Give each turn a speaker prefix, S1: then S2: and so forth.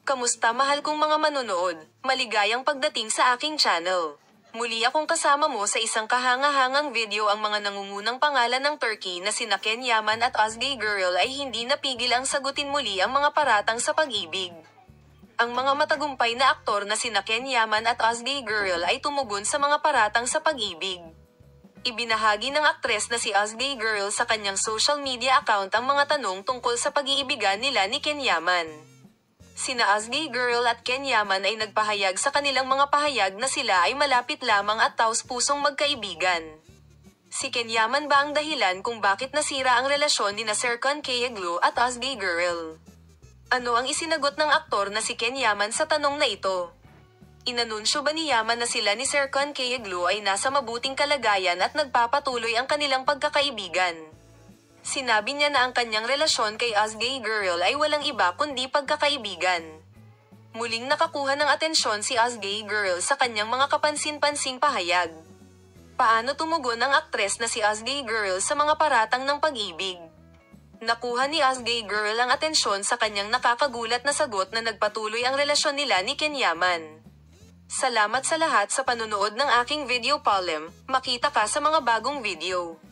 S1: Kamusta mahal kong mga manonood? Maligayang pagdating sa aking channel. Muli akong kasama mo sa isang kahanga-hangang video. Ang mga nangungunang pangalan ng Turkey na sina Ken Yaman at Özge Gürel ay hindi napigil ang sagutin muli ang mga paratang sa pag-ibig. Ang mga matagumpay na aktor na sina Ken Yaman at Özge Gürel ay tumugon sa mga paratang sa pag-ibig. Ibinahagi ng aktres na si Özge Gürel sa kanyang social media account ang mga tanong tungkol sa pag-iibigan nila ni Ken Yaman. Sina Özge Gürel at Ken Yaman ay nagpahayag sa kanilang mga pahayag na sila ay malapit lamang at taos-pusong magkaibigan. Si Ken Yaman ba ang dahilan kung bakit nasira ang relasyon nina Serkan Kayaglu at Özge Gürel? Ano ang isinagot ng aktor na si Ken Yaman sa tanong na ito? Inanunsyo ba ni Yaman na sila ni Serkan Kayaglu ay nasa mabuting kalagayan at nagpapatuloy ang kanilang pagkakaibigan? Sinabi niya na ang kanyang relasyon kay Özge Gürel ay walang iba kundi pagkakaibigan. Muling nakakuha ng atensyon si Özge Gürel sa kanyang mga kapansin-pansing pahayag. Paano tumugon ang aktres na si Özge Gürel sa mga paratang ng pag-ibig? Nakuha ni Özge Gürel ang atensyon sa kanyang nakakagulat na sagot na nagpatuloy ang relasyon nila ni Ken Yaman. Salamat sa lahat sa panunood ng aking video. Makita ka sa mga bagong video.